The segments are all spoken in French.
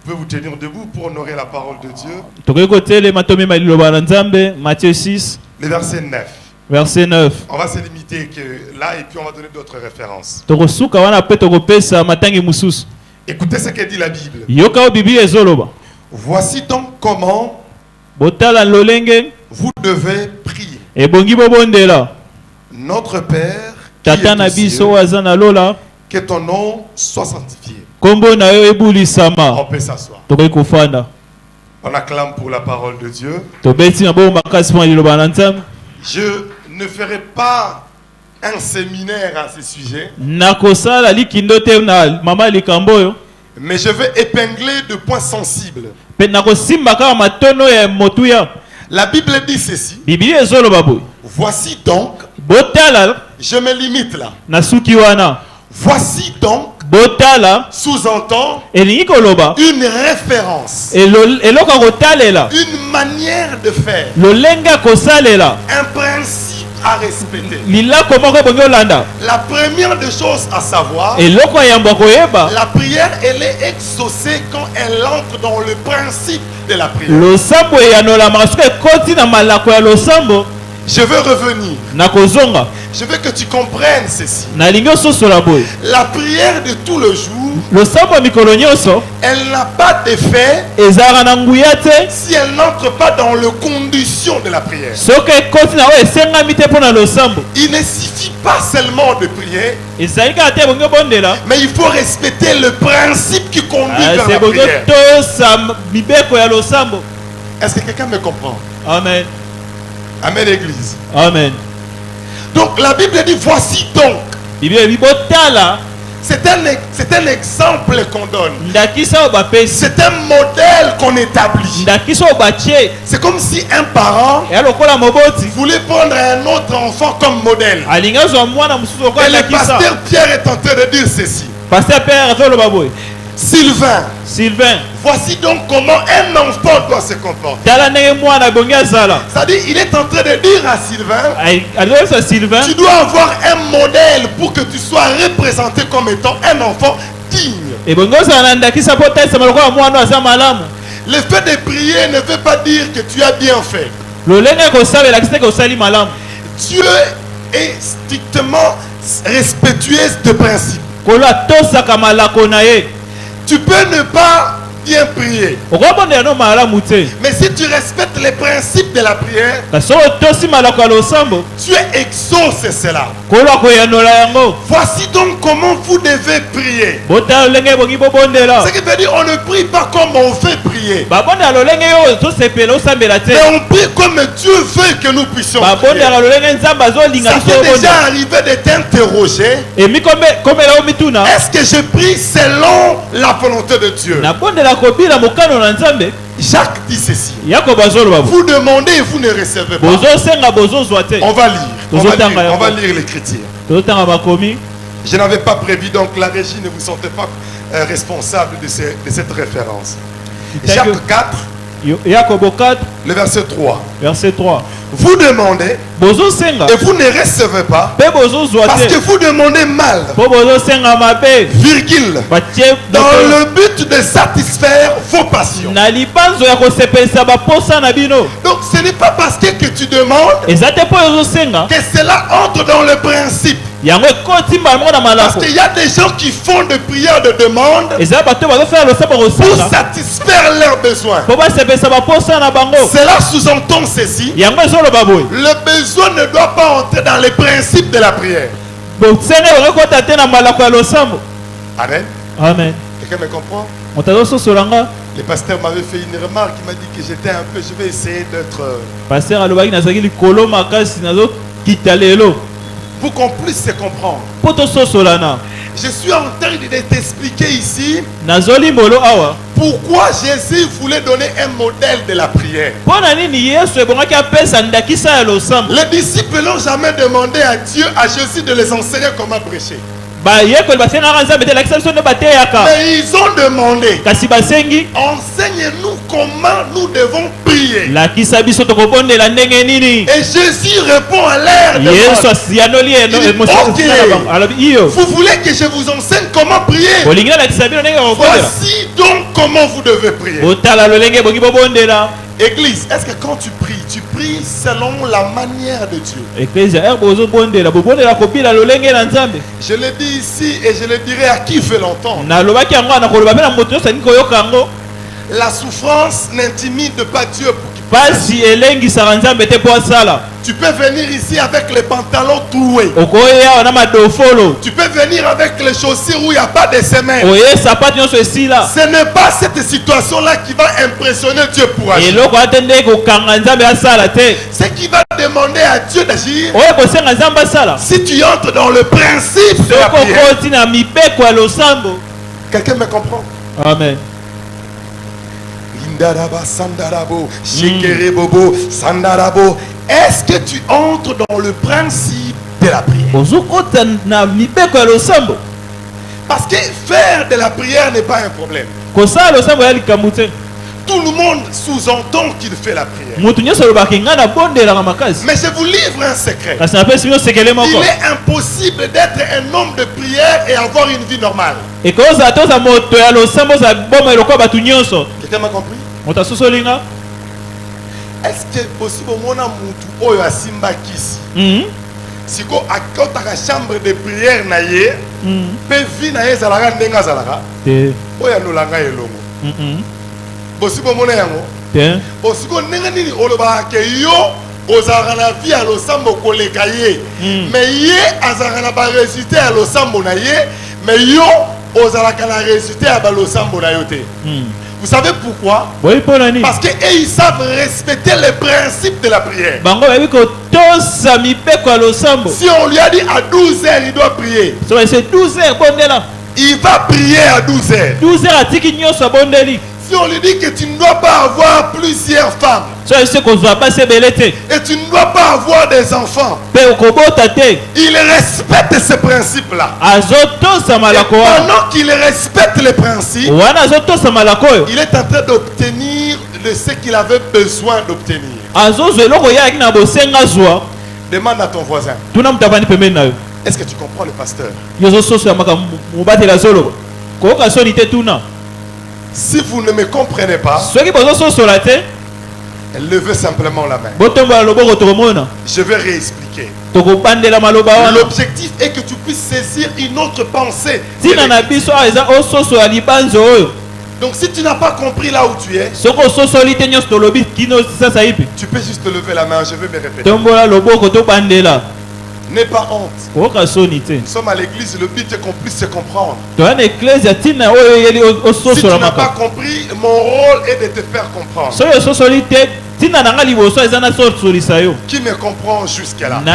pouvez vous tenir debout pour honorer la parole de Dieu. Matthieu 6, Le verset 9. verset 9. On va se limiter que là et puis on va donner d'autres références. Écoutez ce que dit la Bible. Voici donc comment vous devez prier. Notre Père, qui est aux cieux, que ton nom soit sanctifié. On peut s'asseoir. On acclame pour la parole de Dieu. Je ne ferai pas un séminaire à ce sujet, mais je vais épingler de points sensibles. La Bible dit ceci. Voici donc, je me limite là. Voici donc, sous-entend une référence, une manière de faire, un principe à respecter. La première des choses à savoir, la prière, elle est exaucée quand elle entre dans le principe de la prière. Je veux revenir. Je veux que tu comprennes ceci. La prière de tout le jour, elle n'a pas d'effet si elle n'entre pas dans les conditions de la prière. Il ne suffit pas seulement de prier, mais il faut respecter le principe qui conduit vers la prière. Est-ce que quelqu'un me comprend? Amen. Amen, Église. Amen. Donc la Bible dit voici donc. C'est un exemple qu'on donne. C'est un modèle qu'on établit. C'est comme si un parent voulait prendre un autre enfant comme modèle. Et le pasteur Pierre est en train de dire ceci. Sylvain, voici donc comment un enfant doit se comporter. C'est-à-dire, il est en train de dire à Sylvain, tu dois avoir un modèle pour que tu sois représenté comme étant un enfant digne. Le fait de prier ne veut pas dire que tu as bien fait. Dieu est strictement respectueux de principe. Tu peux ne pas bien prier, mais si tu respectes les principes de la prière, tu exauces cela. Voici donc comment vous devez prier. Ce qui veut dire on ne prie pas comme on fait prier, mais on prie comme Dieu veut que nous puissions prier. Ça t'est déjà arrivé de t'interroger, est-ce que je prie selon la volonté de Dieu? Jacques dit ceci. Vous demandez et vous ne recevez pas. On va lire l'écriture. Je n'avais pas prévu, donc la régie ne vous sentez pas responsable de cette référence. Jacques 4, le verset 3. Vous demandez et vous ne recevez pas parce que vous demandez mal, virgule, dans le but de satisfaire vos passions. Donc ce n'est pas parce que tu demandes que cela entre dans le principe. Parce qu'il y a des gens qui font des prières de demande pour satisfaire leurs besoins. Cela sous-entend ceci. Le besoin ne doit pas entrer dans les principes de la prière. Amen. Amen. Quelqu'un me comprend? Le pasteur m'avait fait une remarque, il m'a dit que j'étais un peu, je vais essayer d'être... Pour qu'on puisse se comprendre. Je suis en train de t'expliquer ici pourquoi Jésus voulait donner un modèle de la prière. Les disciples n'ont jamais demandé à Dieu, à Jésus de les enseigner comment prêcher. Mais ils ont demandé, enseigne-nous comment nous devons prier. prier? Et Jésus répond à l'air de vous voulez que je vous enseigne comment prier? Voici donc comment vous devez prier. Église, est-ce que quand tu pries selon la manière de Dieu? Je le dis ici et je le dirai à qui veut l'entendre. La souffrance n'intimide pas Dieu pour tu peux venir ici avec les pantalons troués. Tu peux venir avec les chaussures où il n'y a pas de semelles. Ce n'est pas cette situation-là qui va impressionner Dieu pour agir. Ce qui va demander à Dieu d'agir, si tu entres dans le principe de la prière. Quelqu'un me comprend? Amen. Est-ce que tu entres dans le principe de la prière? Parce que faire de la prière n'est pas un problème. Tout le monde sous-entend qu'il fait la prière. Mais je vous livre un secret. Il est impossible d'être un homme de prière et avoir une vie normale. Quelqu'un m'a compris? Est-ce que possible au monde mutu asimba kisi? Siko akota chambre de prière na ye, pe vi na ye zalaka ndenga zalaka. Oya nolanga elongo. Possible au monde yango? Possible ndenga nini oloba ke yo ozalaka na vie a losambo koleka ye. Mais ye azalaka na ba résultat a losambo na ye, mais yo ozalaka na résultat a ba losambo na yo te. Vous savez pourquoi? Parce qu'ils savent respecter les principes de la prière. Si on lui a dit à 12 heures, il doit prier. Il va prier à 12 heures. Si on lui dit que tu ne dois pas avoir plusieurs femmes, et tu ne dois pas avoir des enfants, il respecte ces principes-là. Pendant qu'il respecte les principes, il est en train d'obtenir de ce qu'il avait besoin d'obtenir. Demande à ton voisin. Est-ce que tu comprends le pasteur? Si vous ne me comprenez pas, levez simplement la main. Je vais réexpliquer. L'objectif est que tu puisses saisir une autre pensée. Donc si tu n'as pas compris là où tu es, tu peux juste lever la main. Je vais me répéter. N'aie pas honte. Nous sommes à l'église, le but est qu'on puisse se comprendre. Si tu n'as pas compris, mon rôle est de te faire comprendre. Qui me comprend jusqu'à là? Non,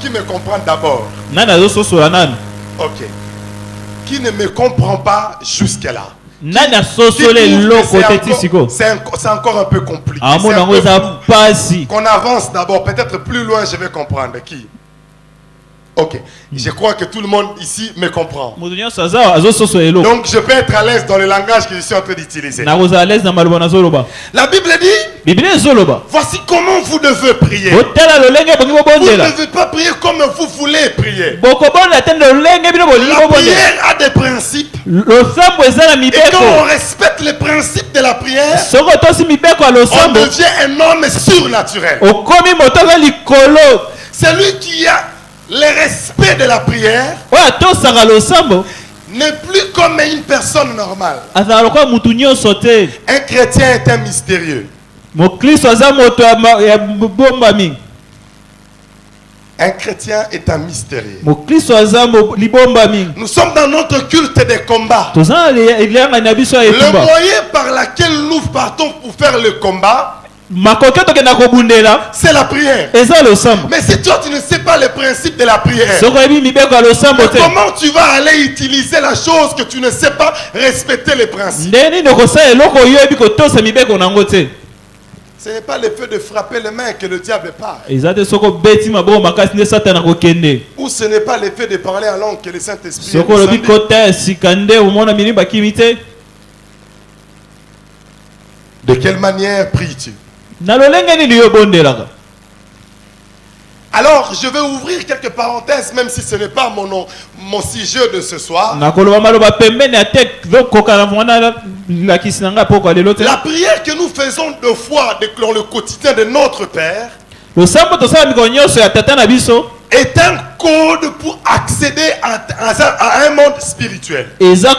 qui me comprend d'abord? Ok. Qui ne me comprend pas jusqu'à là? C'est encore un peu compliqué. Qu'on avance d'abord, peut-être plus loin je vais comprendre. Qui? Ok, je crois que tout le monde ici me comprend. Donc je peux être à l'aise dans le langage que je suis en train d'utiliser. La Bible dit, voici comment vous devez prier. Vous ne devez pas prier comme vous voulez prier. La prière a des principes. Et quand on respecte les principes de la prière, on devient un homme surnaturel. Celui qui a le respect de la prière n'est plus comme une personne normale. Un chrétien est un mystérieux. Un chrétien est un mystérieux. Nous sommes dans notre culte des combats. Le moyen par lequel nous partons pour faire le combat, c'est la prière. Mais si toi tu ne sais pas le principe de la prière, comment tu vas aller utiliser la chose que tu ne sais pas respecter les principes? Ce n'est pas le fait de frapper les mains que le diable parle. Ou ce n'est pas le fait de parler en langue que le Saint-Esprit De quelle manière pries-tu? Alors, je vais ouvrir quelques parenthèses, même si ce n'est pas mon sujet de ce soir. La prière que nous faisons deux fois dans le quotidien de notre Père est un code pour accéder à un monde spirituel. La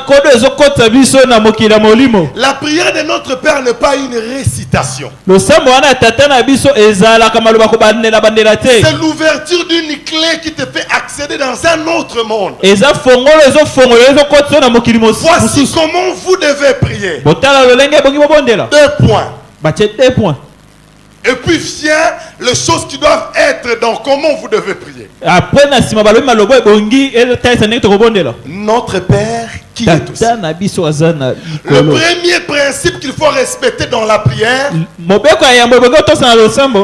prière de notre Père n'est pas une récitation. C'est l'ouverture d'une clé qui te fait accéder dans un autre monde. Voici comment vous devez prier. 2 points. Et puis vient les choses qui doivent être dans comment vous devez prier. Notre Père qui est aussi. Le premier principe qu'il faut respecter dans la prière,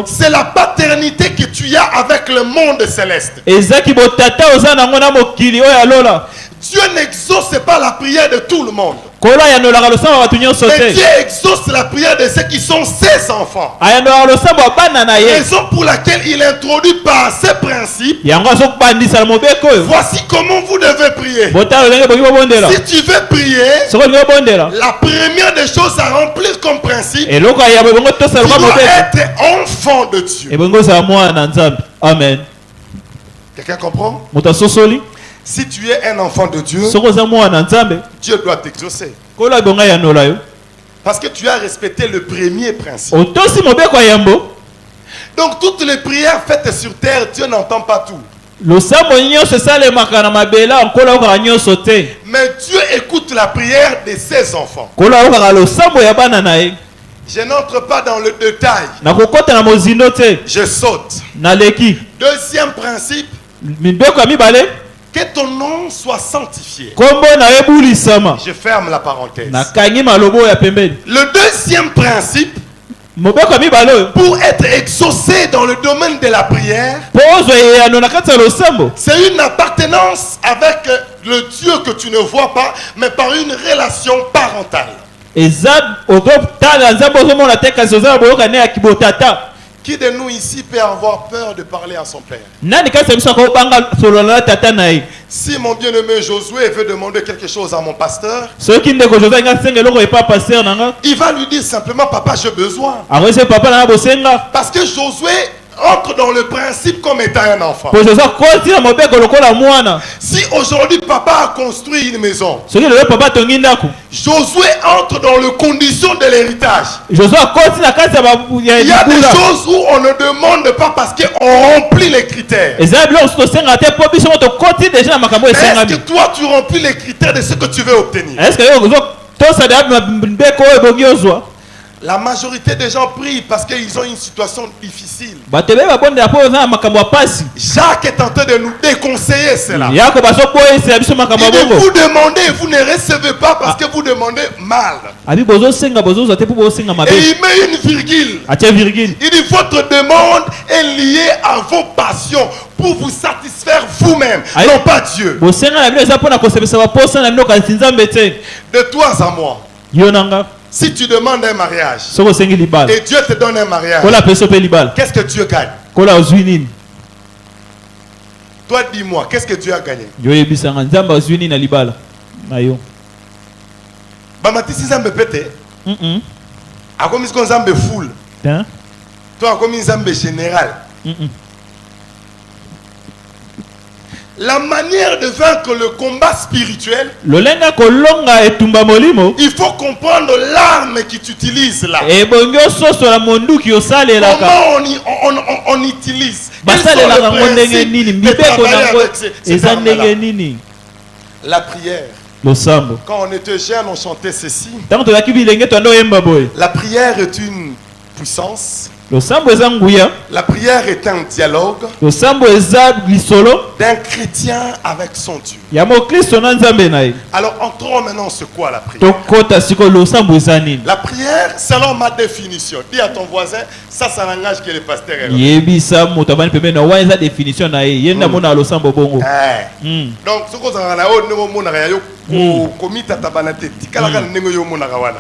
c'est la paternité que tu as avec le monde céleste. Dieu n'exauce pas la prière de tout le monde. Mais Dieu exauce la prière de ceux qui sont ses enfants. Raison pour laquelle il introduit par ces principes. Voici comment vous devez prier. Si tu veux prier, la première des choses à remplir comme principe, tu dois être enfant de Dieu. Amen. Quelqu'un comprend? Si tu es un enfant de Dieu, Dieu doit t'exaucer. Parce que tu as respecté le premier principe. Donc toutes les prières faites sur terre, Dieu n'entend pas tout. Mais Dieu écoute la prière de ses enfants. Je n'entre pas dans le détail. Je saute. Deuxième principe, que ton nom soit sanctifié. Je ferme la parenthèse. Le deuxième principe, pour être exaucé dans le domaine de la prière, c'est une appartenance avec le Dieu que tu ne vois pas, mais par une relation parentale. Qui de nous ici peut avoir peur de parler à son père? Si mon bien-aimé Josué veut demander quelque chose à mon pasteur, il va lui dire simplement: papa, j'ai besoin. Parce que Josué entre dans le principe comme étant un enfant. Si aujourd'hui papa a construit une maison, Josué entre dans les conditions de l'héritage. Il y a des choses où on ne demande pas parce qu'on remplit les critères. Est-ce que toi tu remplis les critères de ce que tu veux obtenir? La majorité des gens prient parce qu'ils ont une situation difficile. Jacques est en train de nous déconseiller cela. Il dit: vous demandez, vous ne recevez pas parce que vous demandez mal. Et il met une virgule. Il dit: votre demande est liée à vos passions pour vous satisfaire vous-même, non pas Dieu. De toi à moi, si tu demandes un mariage et Dieu te donne un mariage, qu'est-ce que Dieu gagne? Toi, dis-moi, qu'est-ce que Dieu a gagné? Bamatisi Zambe pete. A comme ils Zambe full. Toi, comme Zambe général. La manière de vaincre le combat spirituel, il faut comprendre l'arme que tu utilises là. Comment on utilise. La prière. Quand on était jeune, on chantait ceci. La prière est une puissance. La prière est un dialogue d'un chrétien avec son Dieu. Alors entrons maintenant sur quoi la prière? La prière, selon ma définition, dis à ton voisin, ça c'est un langage que le pasteur est là. Donc ce qu'on a komita tabanate tikala kana nengo yo mona kawana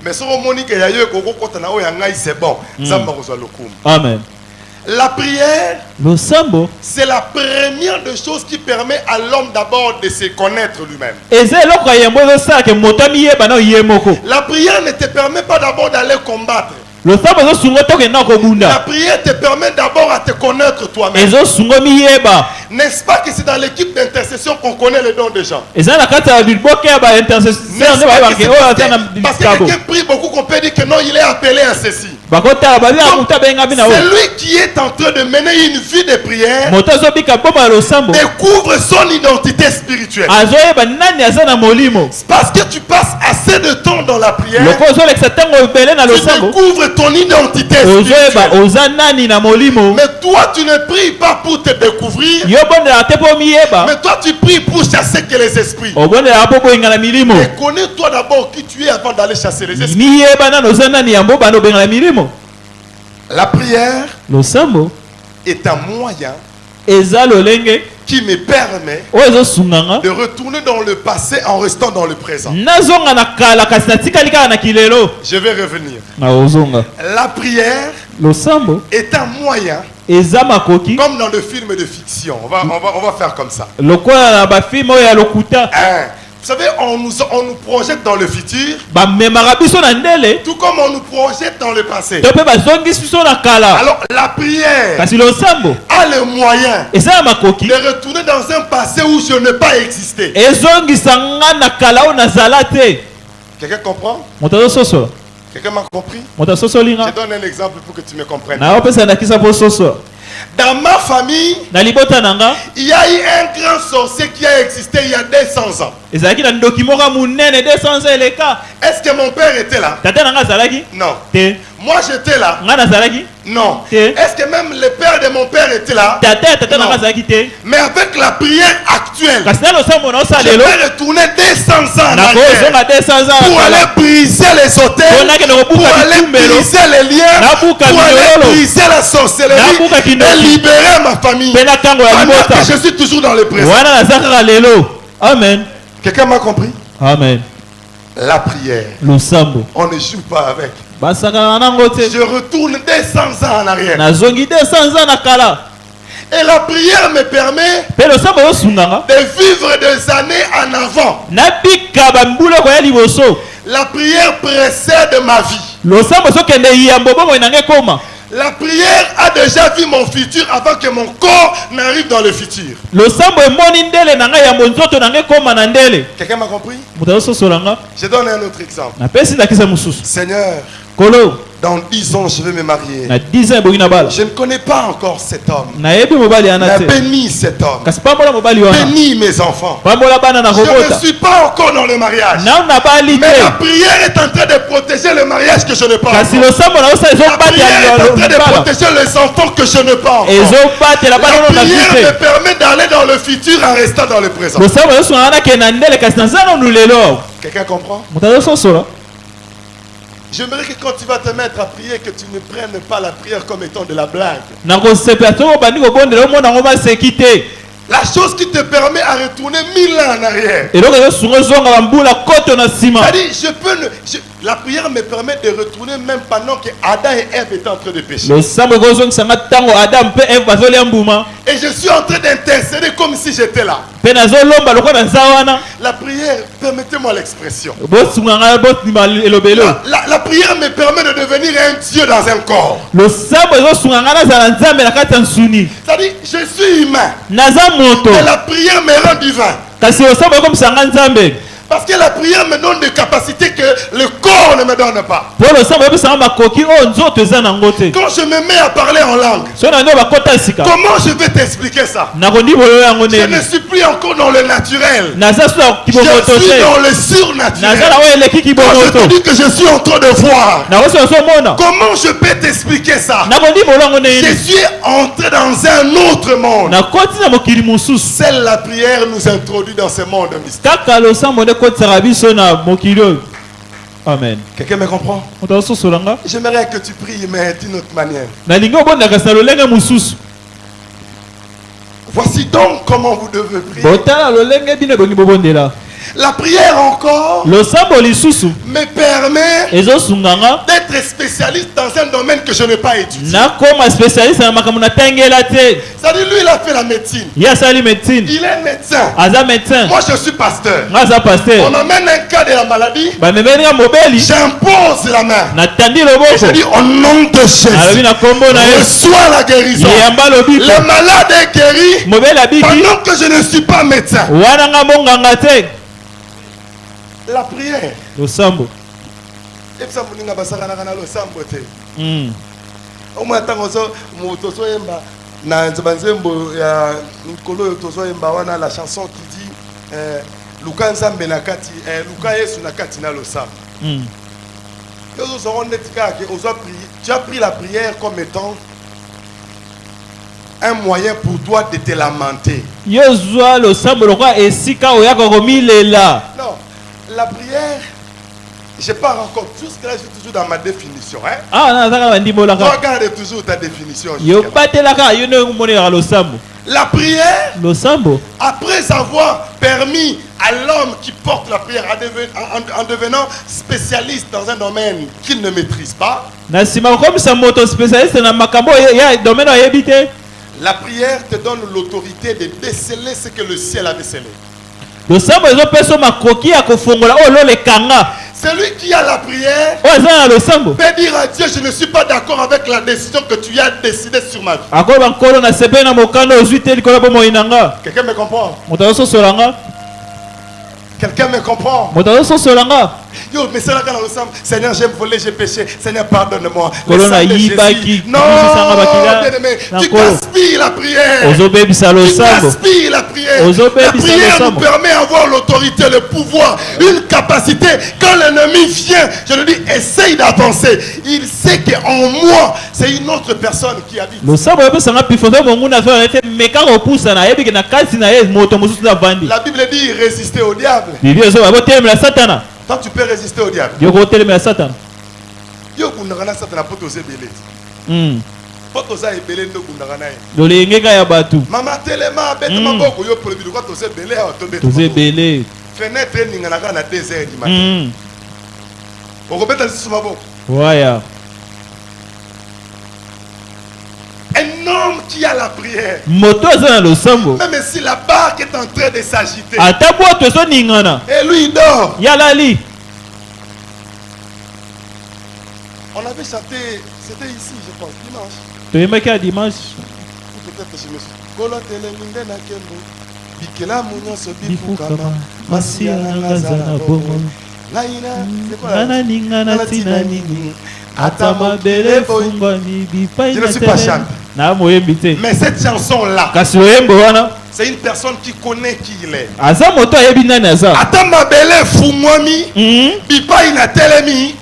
mais so moni ke yayo ko kota na o ya ngai c'est bon zamba kozwa lokumu. Amen. La prière, c'est la première des choses qui permet à l'homme d'abord de se connaître lui-même. La prière ne te permet pas d'abord d'aller combattre. La prière te permet d'abord à te connaître toi-même. N'est-ce pas que c'est dans l'équipe d'intercession qu'on connaît les dons des gens? Parce que quelqu'un prie beaucoup qu'on peut dire que non, il est appelé à ceci. Celui qui est en train de mener une vie de prière découvre son identité spirituelle. Parce que tu passes assez de temps dans la prière, tu découvres ton identité spirituelle. Mais toi tu ne pries pas pour te découvrir, mais toi tu pries pour chasser que les esprits. Et connais-toi d'abord qui tu es avant d'aller chasser les esprits. La prière est un moyen qui me permet de retourner dans le passé en restant dans le présent. Je vais revenir. La prière est un moyen, comme dans le film de fiction. On va faire comme ça. Vous savez, on nous projette dans le futur, tout comme on nous projette dans le passé. Alors la prière a le moyen de retourner dans un passé où je n'ai pas existé. Quelqu'un comprend? Quelqu'un m'a compris? Je donne un exemple pour que tu me comprennes. Dans ma famille, il y a eu un grand sorcier qui a existé il y a 200 ans. Est-ce que mon père était là? Non. Moi j'étais là? Non. Est-ce que même le père de mon père était là? Non. Mais avec la prière actuelle, je vais retourner 200 ans en arrière pour aller briser les hôtels, pour aller briser les liens, pour aller briser la sorcellerie et libérer ma famille. Pendant que je suis toujours dans le présent. Amen. Quelqu'un m'a compris? Amen. La prière, on ne joue pas avec. Je retourne 200 ans en arrière. Et la prière me permet de vivre des années en avant. La prière précède ma vie. La prière a déjà vu mon futur avant que mon corps n'arrive dans le futur. Quelqu'un m'a compris? Je donne un autre exemple. Seigneur, dans 10 ans, je vais me marier. Je ne connais pas encore cet homme. Mais bénis cet homme. Bénis mes enfants. Je ne suis pas encore dans le mariage. Mais la prière est en train de protéger le mariage que je n'ai pas encore. La prière est en train de protéger les enfants que je n'ai pas encore. La prière me permet d'aller dans le futur en restant dans le présent. Quelqu'un comprend? J'aimerais que quand tu vas te mettre à prier, que tu ne prennes pas la prière comme étant de la blague. La chose qui te permet à retourner 1000 ans en arrière. C'est-à-dire, la prière me permet de retourner même pendant que Adam et Ève étaient en train de pécher. Et je suis en train d'intercéder comme si j'étais là. La prière, permettez-moi l'expression. La prière me permet de devenir un Dieu dans un corps. C'est-à-dire, je suis humain. Mais la prière me rend divin. Parce que la prière me donne des capacités que le corps ne me donne pas. Quand je me mets à parler en langue, comment je vais t'expliquer ça? Je ne suis plus encore dans le naturel. Je suis dans le surnaturel. Quand je te dis que je suis en train de voir, comment je peux t'expliquer ça? Je suis entré dans un autre monde. Seule la prière nous introduit dans ce monde mystique. Amen. Quelqu'un me comprend? J'aimerais que tu pries, mais d'une autre manière. Voici donc comment vous devez prier. La prière encore me permet d'être spécialiste dans un domaine que je n'ai pas étudié. C'est-à-dire lui il a fait la médecine. Il est médecin. Moi je suis pasteur. On m'amène un cas de la maladie. J'impose la main. Et je dis au nom de Jésus, reçois la guérison. Le malade est guéri pendant que je ne suis pas médecin. La prière. Le sambo. La chanson qui dit Luka Nzambe nakati Luka Yesu nakati na lo sambo. Tu as pris la prière comme étant un moyen pour toi de te lamenter. Non, la prière, je pars encore tout ce que là, je suis toujours dans ma définition. Hein? Regarde toujours ta définition. La prière, après avoir permis à l'homme qui porte la prière en devenant spécialiste dans un domaine qu'il ne maîtrise pas, la prière te donne l'autorité de déceler ce que le ciel a décelé. Celui qui a la prière peut dire à Dieu, je ne suis pas d'accord avec la décision que tu as décidée sur ma vie. Quelqu'un me comprend? Quelqu'un me comprend? Yo, mais c'est là quand nous sommes. Seigneur, j'ai volé, j'ai péché. Seigneur, pardonne-moi. Non, tu gaspilles la prière. Tu gaspilles la prière. La prière nous permet d'avoir l'autorité, le pouvoir, une capacité. Quand l'ennemi vient, je lui dis, essaye d'avancer. Il sait qu'en moi, c'est une autre personne qui habite. La Bible dit résister au diable. Toi, tu peux résister au diable. Yo kundana Satan pour t'oser belé. Pour t'oser belé ndo kundana ye. Mama telema bête maboko yo produit quoi t'oser belé à tomber. T'oser belé. Fenêtre ningana na 2h du matin. Oko beta sous maboko. Waya. Un homme qui a la prière, même si la barque est en train de s'agiter, et lui il dort. On avait chanté, c'était ici je pense, dimanche. Peut-être que je me suis. Je ne suis pas chanté. Mais cette chanson-là, c'est une personne qui connaît qui il est. Atama bele fumwami, bipa ina telemi,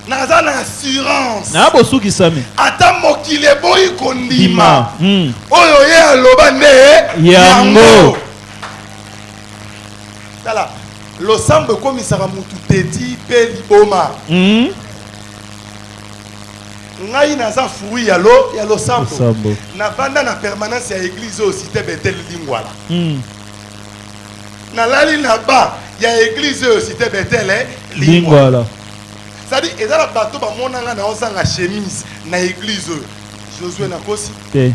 naza na assurance. Atamo kile boy kondima. Oyo ye aloba ne yango. Tala, lo sambe komi sara mutu teti pe liboma. Ngai naza fruit ya lo sambo. Na banda na permanence ya église aussi te betel lingwala. Na lali na ba ya église aussi te betel lingwala. C'est-à-dire ezala bato ba monanga na osanga chemise na église Josué na kosi. Ce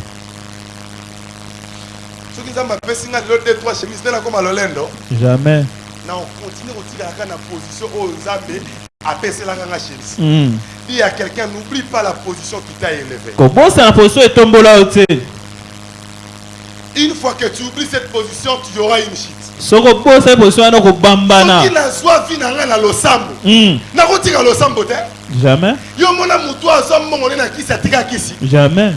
qui zamba pesinga le 2-3 chemises na comme lolendo. Jamais. Na on continue au tika na position au Nzambe apesi la nganga chemise. Il y a quelqu'un, n'oublie pas la position qui t'a élevé. Une fois que tu oublies cette position, tu auras une chute. Ceux qui n'a soit vu dans le sambo. N'a pas tiré le sambo. Jamais. Yo mona mutu azombo ngona kisa tika kisi. Jamais.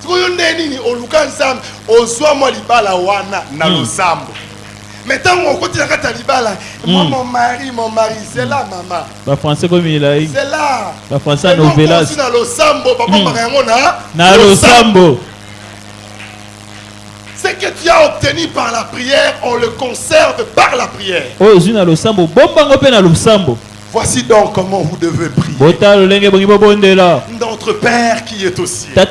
Tuyo ndeni o lukan sam o zwa mo libala wana na lo sambo. Mais tant qu'on continue à Talibala, mon mari, c'est là, maman. La français comme il a dit. C'est là. La français novella. C'est dans le sambo, papa, na le sambo. Ce que tu as obtenu par la prière, on le conserve par la prière. Oh, zina le sambo, bomba ngope na le sambo. Voici donc comment vous devez prier. Notre Père qui est au ciel. La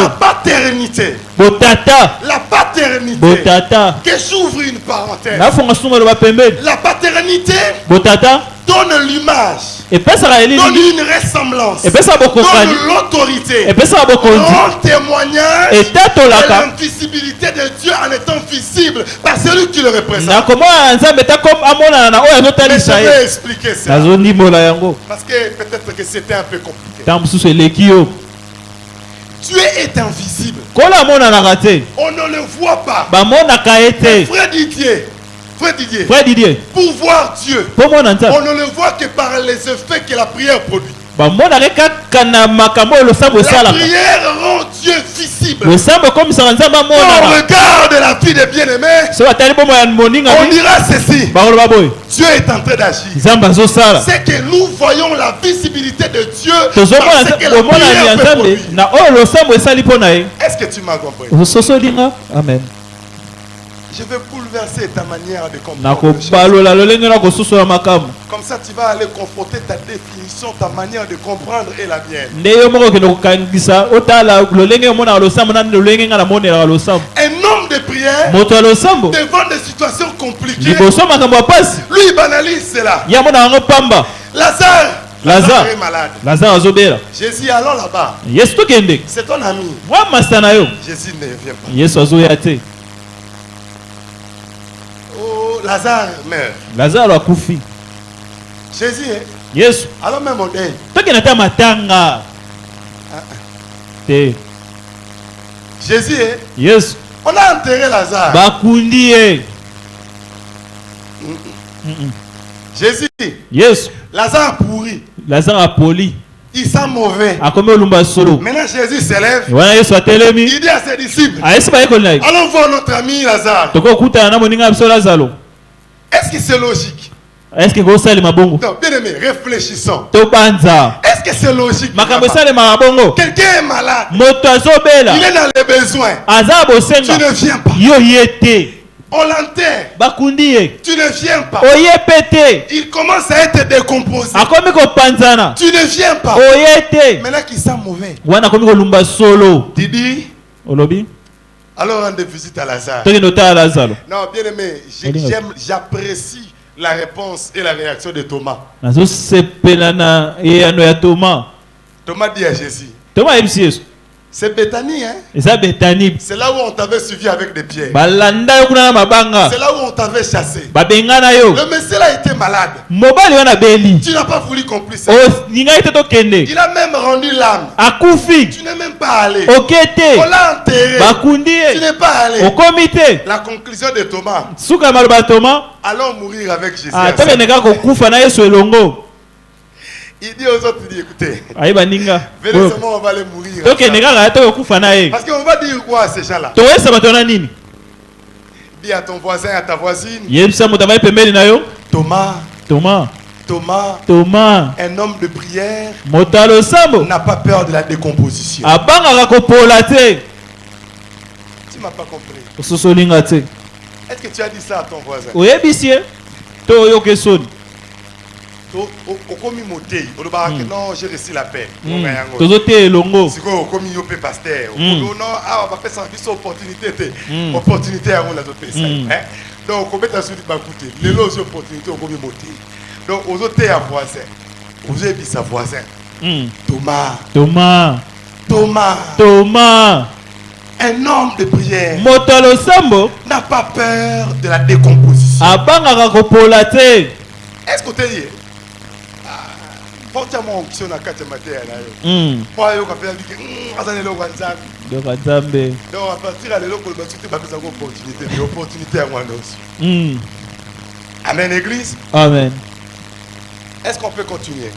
batte paternité. Botata. La paternité. Botata. Que j'ouvre une parenthèse. La paternité. Botata. Donne l'image. Donne une ressemblance. Donne l'autorité. Rend témoignage de l'invisibilité de Dieu en étant visible par celui qui le représente. Mais je vais expliquer ça. Parce que peut-être que c'était un peu compliqué. Dieu est invisible. On ne le voit pas. Frère Didier, pour voir Dieu, on ne le voit que par les effets que la prière produit. La prière rend Dieu visible. Quand on regarde la vie des bien-aimés, on dira ceci: Dieu est en train d'agir. C'est que nous voyons la visibilité de Dieu parce que la prière peut produire. Est-ce que tu m'as compris? Amen. Je vais bouleverser ta manière de comprendre. Comme ça, tu vas aller confronter ta définition, ta manière de comprendre et la mienne. Un homme de prière devant des situations compliquées, lui il banalise cela. Lazare est malade. Jésus, allons là-bas. C'est ton ami. Jésus ne vient pas. Lazare meurt. Lazare a koufi. Jésus, yes. Alors même on est. Jésus, yes. On a enterré Lazare. Jésus, yes. Lazare pourri. Lazare a poli. Il sent mauvais. Maintenant Jésus s'élève. Il dit à ses disciples: allons voir notre ami Lazare. Est-ce que c'est logique? Non, bien aimé, réfléchissons. Est-ce que c'est logique? Quelqu'un est malade. Il est dans les besoins. Tu ne viens pas. On l'enterre. Tu ne viens pas. Il commence à être décomposé. Tu ne viens pas. Maintenant qu'il sent mauvais. Didi. Alors rendez visite à Lazare. Non, bien aimé, j'apprécie la réponse et la réaction de Thomas. Thomas dit à Jésus: c'est Béthanie, hein? C'est là où on t'avait suivi avec des pierres. C'est là où on t'avait chassé. Le monsieur là était malade. Tu n'as pas voulu qu'on puisse. Il a même rendu l'âme. Tu n'es même pas allé. On l'a enterré. Tu n'es pas allé. La conclusion de Thomas: allons mourir avec Jésus. Il dit aux autres, il dit: écoutez, venez seulement, on va aller mourir. Parce qu'on va dire quoi à ces gens-là? Dis à ton voisin, à ta voisine: Thomas, un homme de prière, n'a pas peur de la décomposition. Tu m'as pas compris. Est-ce que tu as dit ça à ton voisin? Non, j'ai reçu la paix. Opportunité à on donc on met ta souris bakouté. Les lots opportunités au commis moté. Donc aux autres à voisin. Vous avez dit sa voisin. Thomas. Un homme de prière n'a pas peur de la décomposition. Est-ce que tu es porte-moi onction à 4 matins. Pour aller au café, donc à partir de l'eau, tu vas faire une opportunité à moi aussi. Amen, église. Amen. Est-ce qu'on peut continuer?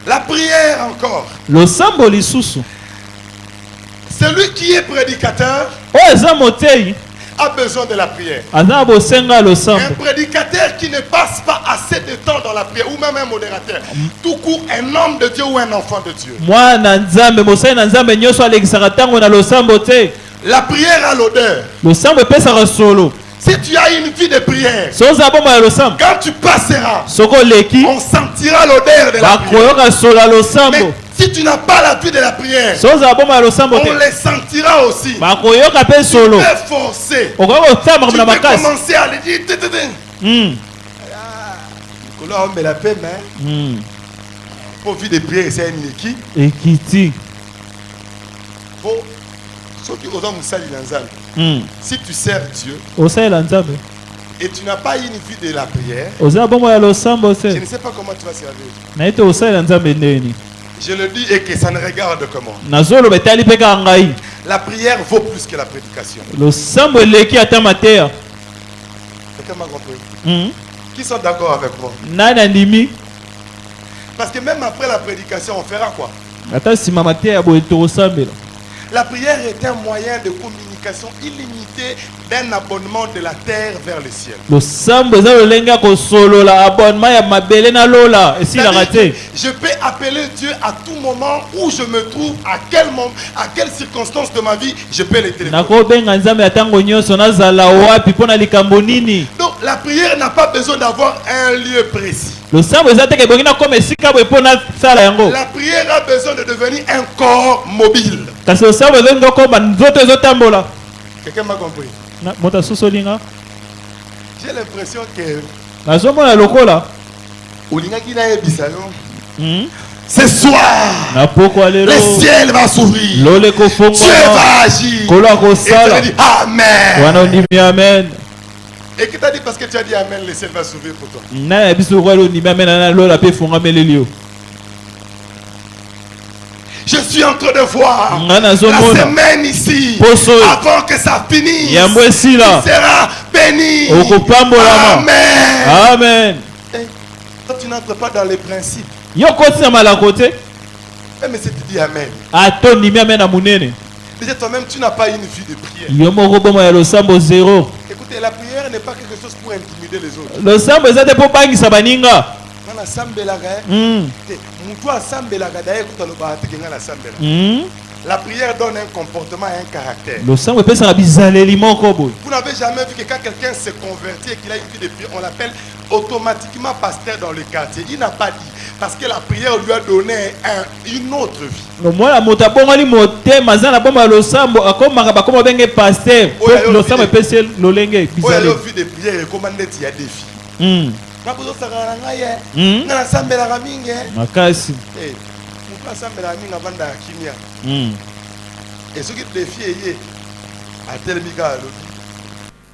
La prière encore. Celui qui est prédicateur a besoin de la prière. Un prédicateur qui ne passe pas assez de temps dans la prière, ou même un modérateur, tout court, un homme de Dieu ou un enfant de Dieu. La prière a l'odeur. Si tu as une vie de prière, quand tu passeras, on sentira l'odeur de la prière. Mais Si tu n'as pas la vie de la prière, on les sentira aussi. Tu peux forcer. Tu peux commencer à le dire. La paix, mais pour vivre des prières, c'est un équipe. Si tu sers Dieu et tu n'as pas une vie de la prière, je ne sais pas comment tu vas servir. Je le dis et que ça ne regarde que moi. La prière vaut plus que la prédication. Quelqu'un m'a compris? Qui sont d'accord avec moi? Parce que même après la prédication, on fera quoi? La prière est un moyen de communication illimité d'un abonnement de la terre vers le ciel. Je peux appeler Dieu à tout moment où je me trouve, à quel moment, à quelle circonstance de ma vie, je peux les téléphoner. Donc la prière n'a pas besoin d'avoir un lieu précis. La prière a besoin de devenir un corps mobile. Quelqu'un m'a compris? J'ai l'impression que ce soir, le ciel va s'ouvrir. Dieu va agir. Et tu vas dire Amen. Amen. Et qui t'a dit parce que tu as dit Amen, le ciel va s'ouvrir pour toi? Je suis en train de voir la semaine ici. Avant que ça finisse, tu seras béni. Amen. Amen. Toi, tu n'entres pas dans les principes. Mais si tu dis Amen, déjà toi-même, tu n'as pas une vie de prière. Écoutez, la prière n'est pas quelque chose pour intimider les autres. La prière donne un comportement et un caractère. Vous n'avez jamais vu que quand quelqu'un se convertit et qu'il a une vie de prière, on l'appelle automatiquement pasteur dans le quartier. Il n'a pas dit, parce que la prière lui a donné une autre vie.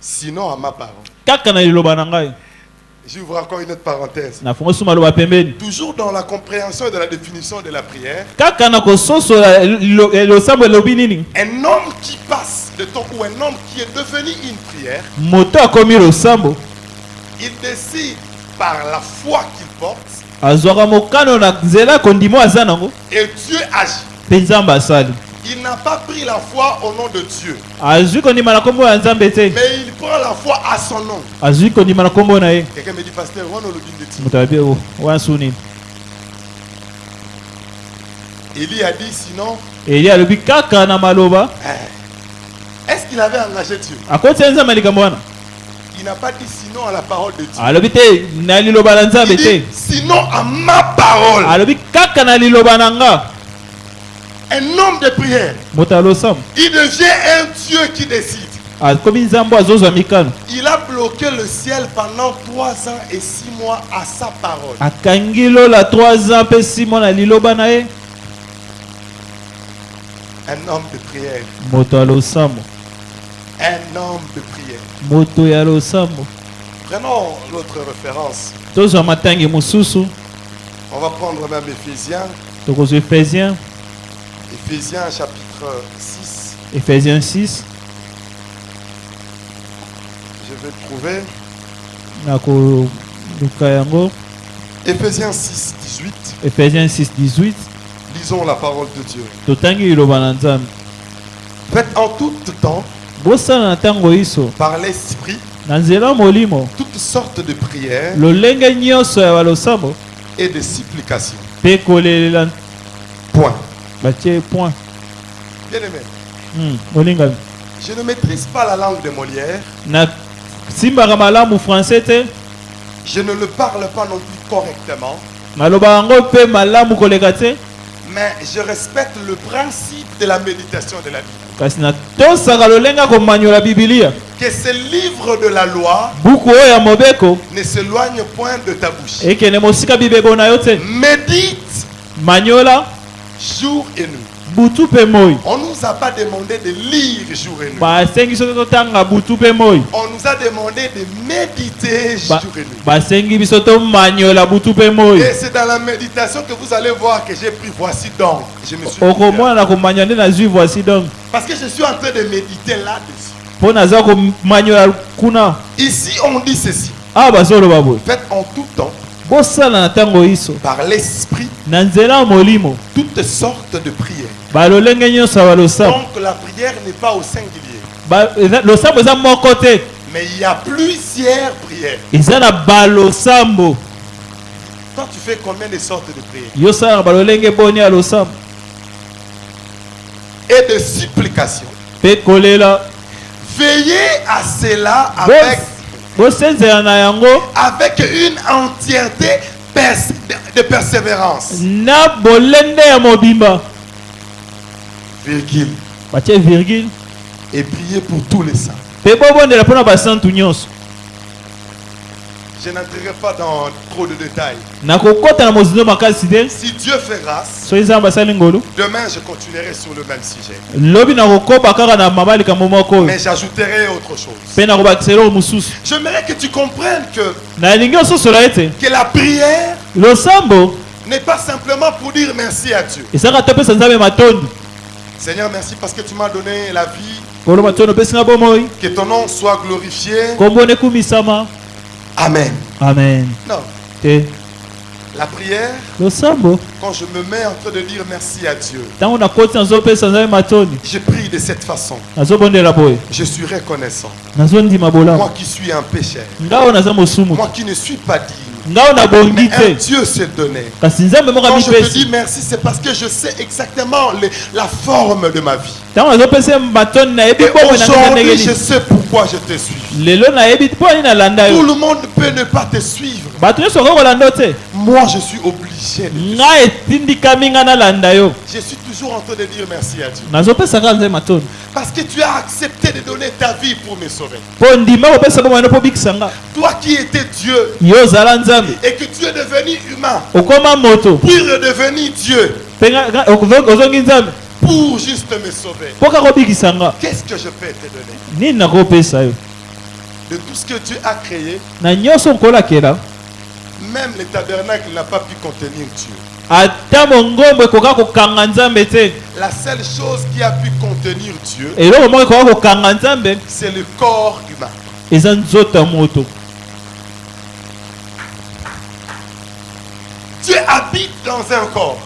Sinon, à ma parole. J'ouvre encore une autre parenthèse. Toujours dans la compréhension et de la définition de la prière, un homme qui passe de temps ou un homme qui est devenu une prière, il décide par la foi qu'il porte, et Dieu agit. Il n'a pas pris la foi au nom de Dieu, mais il prend la foi à son nom. Quelqu'un me dit, pasteur, Élie a dit sinon. Est-ce qu'il avait engagé Dieu? Il n'a pas dit sinon à la parole de Dieu. Il dit sinon à ma parole. Un homme de prière, il devient un Dieu qui décide. Il a bloqué le ciel pendant 3 ans et 6 mois à sa parole. Un homme de prière. Un homme de prière. Prenons l'autre référence. On va prendre même Éphésiens. Éphésiens chapitre 6. Éphésiens 6. Je vais trouver. Éphésiens 6, 18. Éphésiens 6, 18. Lisons la parole de Dieu. Faites en tout temps, par l'esprit, toutes sortes de prières et de supplications. Point. Bien aimé. Je ne maîtrise pas la langue de Molière. Je ne le parle pas non plus correctement. Mais je respecte le principe de la méditation de la Bible. Que ce livre de la loi ne s'éloigne point de ta bouche. Médite jour et nuit. On ne nous a pas demandé de lire jour et nuit. On nous a demandé de méditer jour et nuit. Et c'est dans la méditation que vous allez voir que j'ai pris voici donc. Je me suis parce que je suis en train de méditer là-dessus. Ici on dit ceci. Faites en tout temps par l'esprit toutes sortes de prières. Donc la prière n'est pas au singulier. Mais il y a plusieurs prières. Toi tu fais combien de sortes de prières? Et de supplication. Veillez à cela avec une entièreté de persévérance. Virgule. Et priez pour tous les saints. Je n'entrerai pas dans trop de détails. Si Dieu fait grâce, demain je continuerai sur le même sujet. Mais j'ajouterai autre chose. J'aimerais que tu comprennes que la prière n'est pas simplement pour dire merci à Dieu. Seigneur, merci parce que tu m'as donné la vie. Que ton nom soit glorifié. Amen. Amen. Non. La prière, quand je me mets en train de dire merci à Dieu, je prie de cette façon. Je suis reconnaissant. Moi qui suis un pécheur, moi qui ne suis pas digne, mais un Dieu s'est donné. Quand je te dis merci, c'est parce que je sais exactement la forme de ma vie. Et aujourd'hui, je sais pourquoi je te suis. Tout le monde peut ne pas te suivre. Moi, je suis obligé de je suis toujours en train de dire merci à Dieu. Parce que tu as accepté de donner ta vie pour me sauver. Toi qui étais Dieu et que tu es devenu humain pour redevenir Dieu pour juste me sauver. Qu'est-ce que je peux te donner? De tout ce que Dieu a créé, même le tabernacle n'a pas pu contenir Dieu. La seule chose qui a pu contenir Dieu, c'est le corps humain. Dieu habite dans un corps.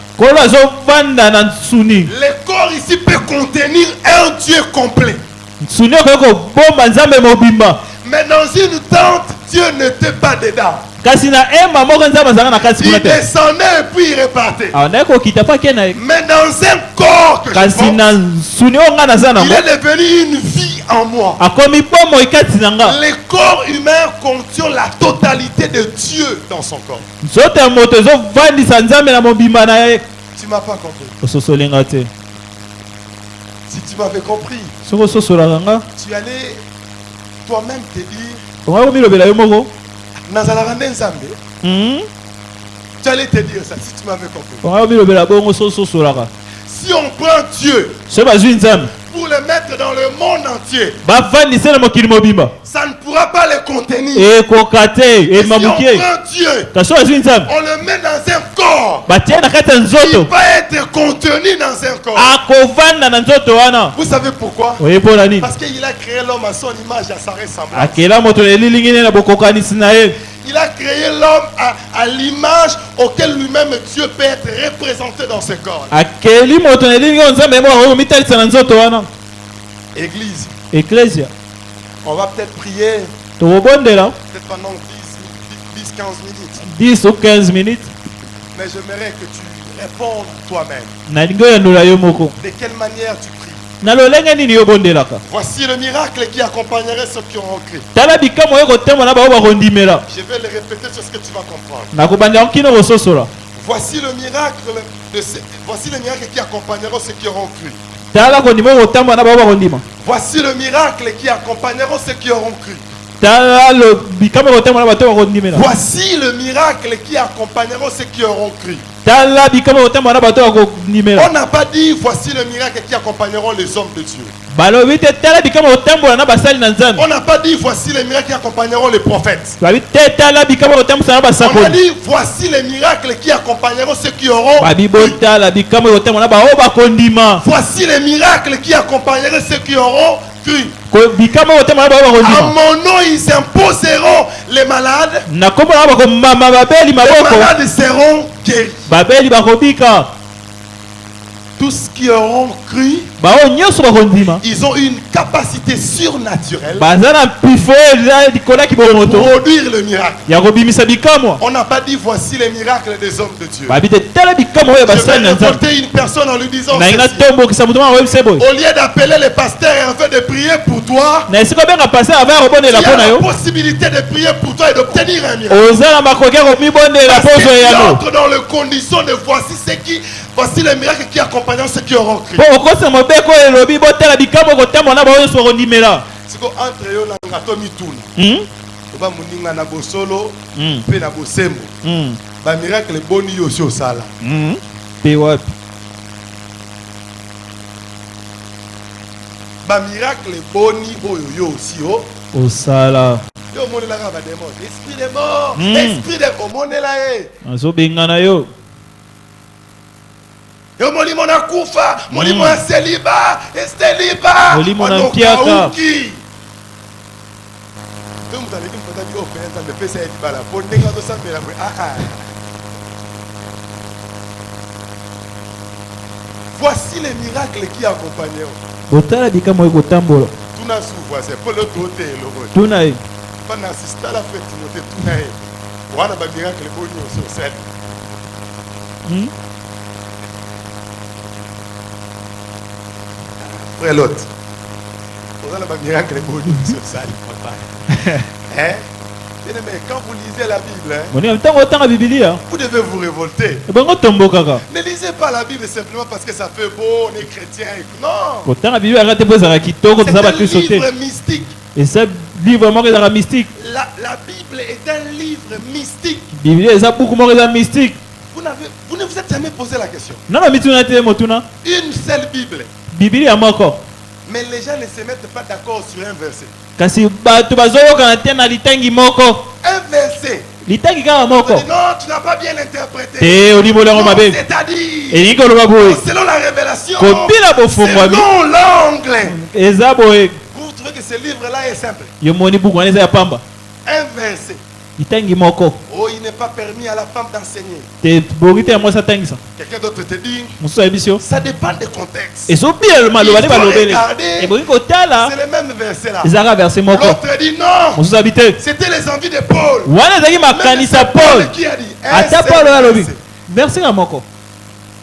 Le corps ici peut contenir un Dieu complet. Mais dans une tente, Dieu n'était pas dedans. Il descendait et puis il repartait. Mais dans un corps que je porte, il est devenu une vie en moi. Le corps humain contient la totalité de Dieu dans son corps. Tu m'as pas compris. Si tu m'avais compris, tu allais toi-même te dire, tu allais te dire ça si tu m'avais compris. Si on prend Dieu pour le mettre dans le monde entier, ça ne pourra pas le contenir. Et si on prend Dieu, on le met dans un corps, il va être contenu dans un corps. Vous savez pourquoi? Parce qu'il a créé l'homme à son image, à sa ressemblance. Il a créé l'homme à l'image auquel lui-même Dieu peut être représenté dans ce corps. Église. On va peut-être prier peut-être pendant 10-15 minutes. 10 ou 15 minutes. Mais j'aimerais que tu répondes toi-même. De quelle manière tu pries? Voici le miracle qui accompagnerait ceux qui ont cru. Je vais le répéter sur ce que tu vas comprendre. Voici le miracle qui accompagneront ceux qui auront cru. Voici le miracle qui accompagneront ceux qui auront cru. Voici le miracle qui accompagneront ceux qui auront cru. On n'a pas dit voici le miracle qui accompagneront les hommes de Dieu. On n'a pas dit voici les miracles qui accompagneront les prophètes. On a dit voici les miracles qui accompagneront ceux qui auront cru. Voici les miracles qui accompagneront ceux qui auront cru. À mon nom ils imposeront les malades. Les malades seront guéris. Tous qui auront cru, ils ont une capacité surnaturelle de produire le miracle. On n'a pas dit voici les miracles des hommes de Dieu. Je vais révolter une personne en lui disant ceci. Au lieu d'appeler les pasteurs et en fait de prier pour toi, tu as la possibilité de prier pour toi et d'obtenir un miracle. Parce que tu entres dans les conditions de voici les miracles qui accompagneront ceux qui auront cru. C'est entre eux la ngatomi tuna. Ba muninga na bosolo pe na bosembo. Ba miracle boni yo sio sala. Pe wapi? Ba miracle boni oyo yo sio osala. Yo monela ka ba démon. Esprit de mort, esprit de omonela e. Azo bengana yo. Yo molimo na kufa, molimo na celibat, esteliba. Molimo na piaka. Voici les miracles qui accompagneront. Botala bikamo ekotambola. Tuna souva c'est pour le côté le. Tuna e. Pas n'assister à la fête de tuna e. Wana ba miracle boni sur scène. Frère l'autre. On a un miracle boni sur scène papa. Hein? Mais quand vous lisez la Bible, vous devez vous révolter. Ne lisez pas la Bible simplement parce que ça fait beau, on est chrétien. Non. C'est un livre mystique. La Bible est un livre mystique. Vous ne vous êtes jamais posé la question. Une seule Bible. Mais les gens ne se mettent pas d'accord sur un verset. Un verset. Non, tu n'as pas bien interprété. C'est-à-dire, selon la révélation, selon l'angle. Vous trouvez que ce livre-là est simple. Un verset. Oh, il n'est pas permis à la femme d'enseigner. Quelqu'un d'autre te dit, ça dépend du contexte. Il faut regarder, c'est le même verset là. L'autre dit non, c'était les envies de Paul. Même c'est Paul qui a dit, merci à Moko.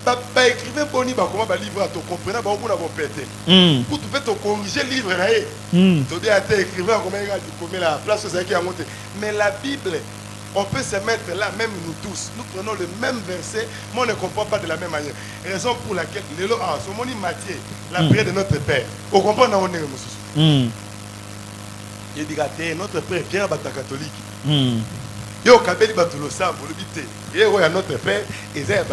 Écrivez boni ba comment ba livre to comprendre ba obuna bo péter. Pour tu peux te corriger livre là et. Tu dis à tes écrivain comment il a dit comme la place c'est qui a monté. Mais la Bible, on peut se mettre là même nous tous. Nous prenons le même verset, mais on ne comprend pas de la même manière. Raison pour laquelle le ce moni Matthieu, la prière de notre Père. On comprend dans on est monsieur. Il dit que notre Père Pierre bata catholique. Yo kabeli batulo sambo le bité. Et ouais notre Père Isaïe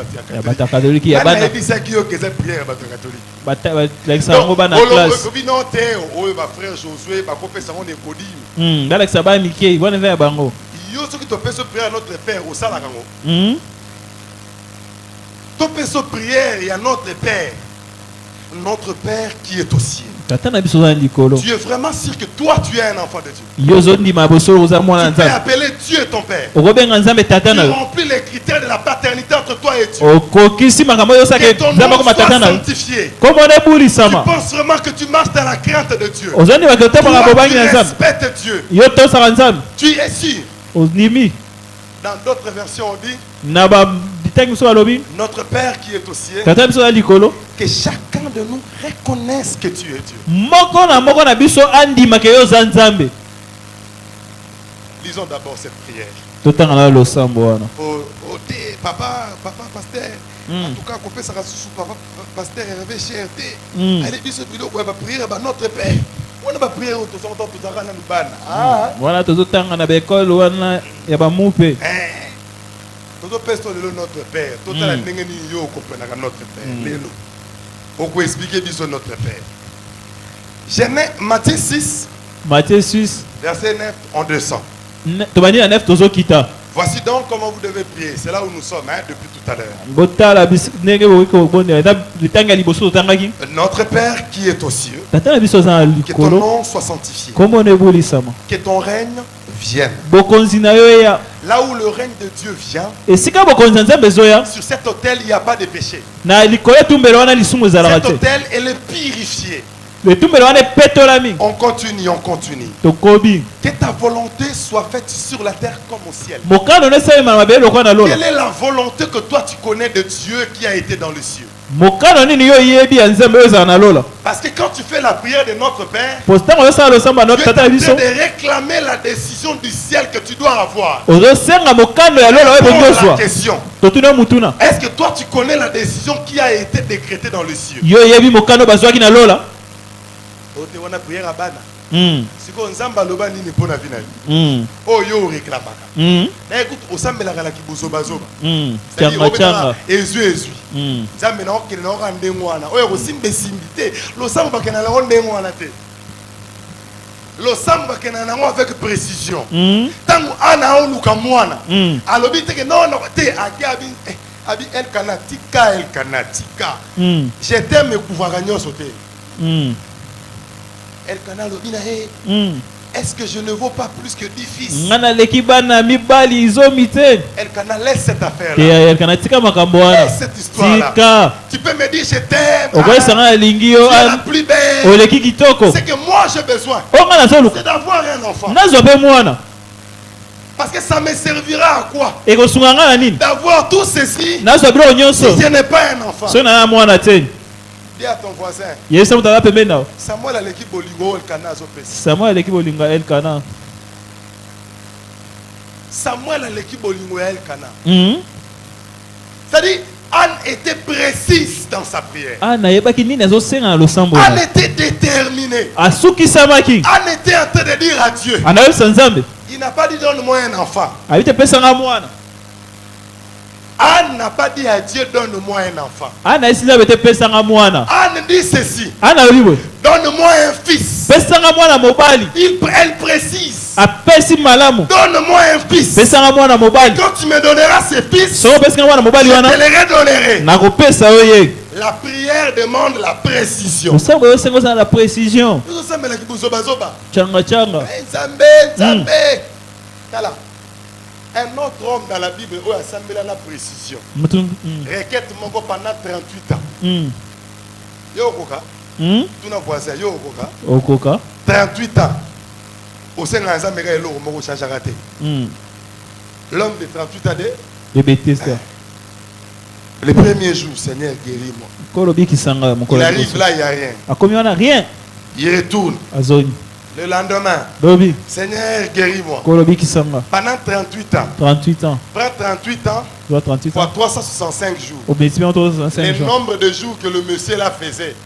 bata catholique. Ya bana. Il dit ça qui yo que ça prière bata catholique. Bata Alexandre ngo bana classe. Obi non te o ba frère Josué ba ko pesa on ekodi. Alexa ba Mickey, bona va bango. Yo ce qui te fait ce prière notre Père au sala kango. To fait ce prière et à notre Père qui est au ciel. Tu es vraiment sûr que toi tu es un enfant de Dieu. Tu peux appeler Dieu ton Père. Tu remplis les critères de la paternité entre toi et Dieu. Que ton nom soit sanctifié. Tu penses vraiment que tu marches dans la crainte de Dieu. Toi, tu respectes Dieu. Tu es sûr. Dans d'autres versions on dit notre Père qui est au ciel, que chacun de nous reconnaisse que tu es Dieu. Lisons d'abord cette prière. Papa, pasteur. En tout cas, qu'on peut s'arracher sous papa, pasteur, réveiller cherté. Allez, bis vidéo, on va prier à notre Père. On va prier au tout temps, tout à l'heure, voilà, tout le temps, on a l'école, on a moupé. Tout le peste de notre Père. Tout à l'heure, nous comprenons notre Père. On peut expliquer bis notre Père. Genèse, Matthieu 6. Matthieu 6. Verset 9 en 200. Voici donc comment vous devez prier. C'est là où nous sommes depuis tout à l'heure. Notre Père qui est aux cieux, que ton nom soit sanctifié, que ton règne vienne. Là où le règne de Dieu vient, sur cet autel il n'y a pas de péché. Cet autel elle est purifié. On continue. Que ta volonté soit faite sur la terre comme au ciel. Quelle est la volonté que toi tu connais de Dieu qui a été dans le ciel? Parce que quand tu fais la prière de notre Père, tu es en train de réclamer la décision du ciel que tu dois avoir. La question, est-ce que toi tu connais la décision qui a été décrétée dans le ciel? On a prié à Bana. Si on zamba loba ni pona vinali. Oh yo réclamaka. Na écoute au sambela kala kibuzo bazoba. Changa. Ezu. Zamba na okele na okande ngwana. Oyo ko simbe simbité. Lo samba kana la onde ngwana te. Lo samba kana na avec précision. Tangu ana oluka mwana. Alobi te que non te agabi abi el kanatika. Je t'aime couvara nyoso te. Est-ce que je ne vaux pas plus que 10 fils? Elkana, laisse cette affaire-là. Laisse cette histoire-là. Tu peux me dire je t'aime. Tu es la plus belle. C'est que moi j'ai besoin. C'est d'avoir un enfant. Parce que ça me servira à quoi? D'avoir tout ceci si je n'ai pas un enfant. Dis à ton voisin. Samuel a l'équipe Bolingo Elkana. Samuel a l'équipe Bolingo Elkana. Samuel a l'équipe Bolingo Elkana. C'est-à-dire, Anne était précise dans sa prière. Anne était déterminée. Anne était en train de dire à Dieu. Il n'a pas dit donne-moi un enfant. Anne n'a pas dit à Dieu donne-moi un enfant. Anne dit ceci. Donne-moi un fils. Elle précise. Donne-moi un fils. Quand tu me donneras ce fils, je te le redonnerai. La prière demande la précision. La précision. Un autre homme dans la Bible a assemblé la précision. Requête mon pendant 38 ans. Yokoka. Tu n'as voisin Yokoka. 38 ans. Au sein de l'ensemble de l'homme, l'homme de 38 ans de Bethesda. Le premier jour, Seigneur, guéris-moi. Il arrive là, il n'y a rien. Il retourne. Le lendemain, Seigneur, guéris-moi. Pendant 38 ans. Prends 38 ans. Fois 365 jours. Le nombre de jours que le monsieur là faisait.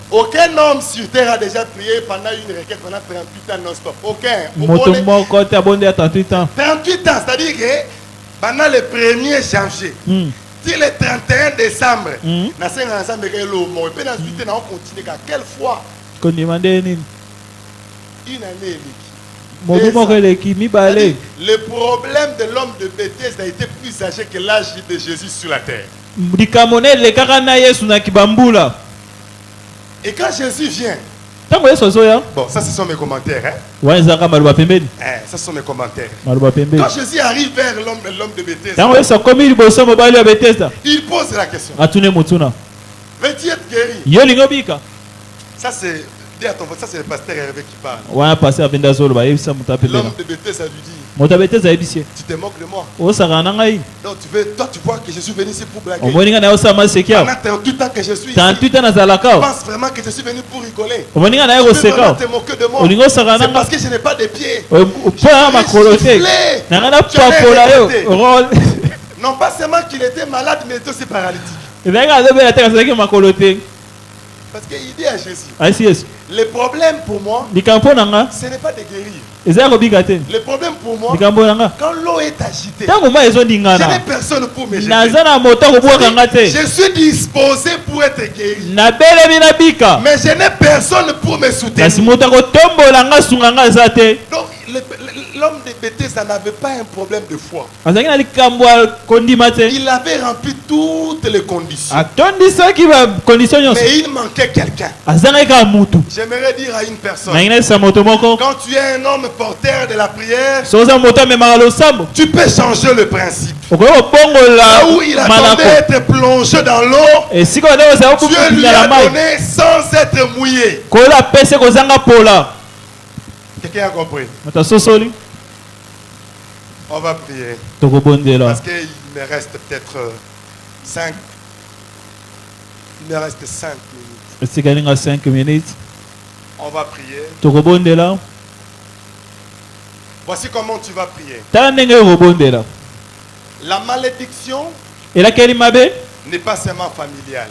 Aucun homme sur terre a déjà prié pendant une requête pendant 38 ans non-stop. Aucun. 38 ans, c'est-à-dire que pendant le 1er janvier, si le 31 décembre, nous sommes ensemble avec l'homme. Et puis ensuite, nous continuons. Quelle fois? Une année. Le problème de l'homme de Bethesda a été plus âgé que l'âge de Jésus sur la terre. Et quand Jésus vient, bon, ça ce sont mes commentaires. Ça ce sont mes commentaires. Quand Jésus arrive vers l'homme de Bethesda, il pose la question. Veux-tu être guéri? Ça c'est Dis à ton voisin, ça c'est le pasteur Hervé qui parle. Ouais, pasteur Bendazolo, bah il ça m'appelle. L'homme de Bethesda lui dit. Tu te moques de moi. Donc toi tu vois que je suis venu ici pour blaguer. Pendant 38 ans que je suis ici. Tu penses vraiment que je suis venu pour rigoler. Tu peux vraiment te moquer de moi. C'est parce que je n'ai pas de pieds. Non pas seulement qu'il était malade, mais il était aussi paralytique. Parce qu'il dit à Jésus, le problème pour moi, ce n'est pas de guérir. Le problème pour moi, quand l'eau est agitée, je n'ai personne pour me jeter. Je suis disposé pour être guéri, mais je n'ai personne pour me soutenir. Donc l'homme de Bethesda n'avait pas un problème de foi. Il avait rempli toutes les conditions. Mais il manquait quelqu'un. J'aimerais dire à une personne, quand tu es un homme porteur de la prière, tu peux changer le principe. Là où il attendait être plongé dans l'eau, Dieu lui a donné sans être mouillé. Quelqu'un a compris? On va prier. Parce qu'il me reste peut-être 5. Il me reste 5 minutes. On va prier. Voici comment tu vas prier. La malédiction n'est pas seulement familiale.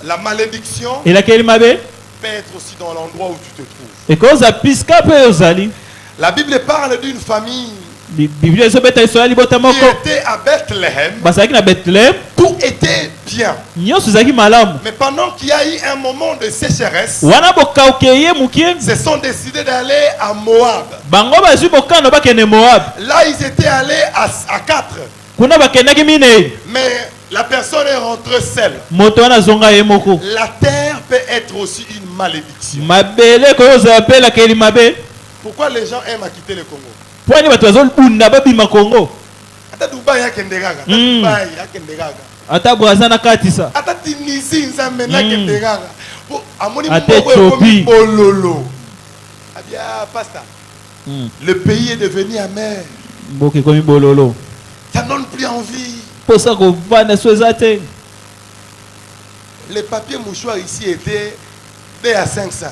La malédiction peut être aussi dans l'endroit où tu te trouves. La Bible parle d'une famille qui était à Bethléem. Tout était bien. Mais pendant qu'il y a eu un moment de sécheresse, ils se sont décidés d'aller à Moab. Là, ils étaient allés à 4. Mais la personne est rentrée seule. La terre peut être aussi une malédiction. Pourquoi les gens aiment à quitter le Congo? Le pays est devenu amer. Ça donne plus envie. Les papiers mouchoirs ici étaient 2 à 500.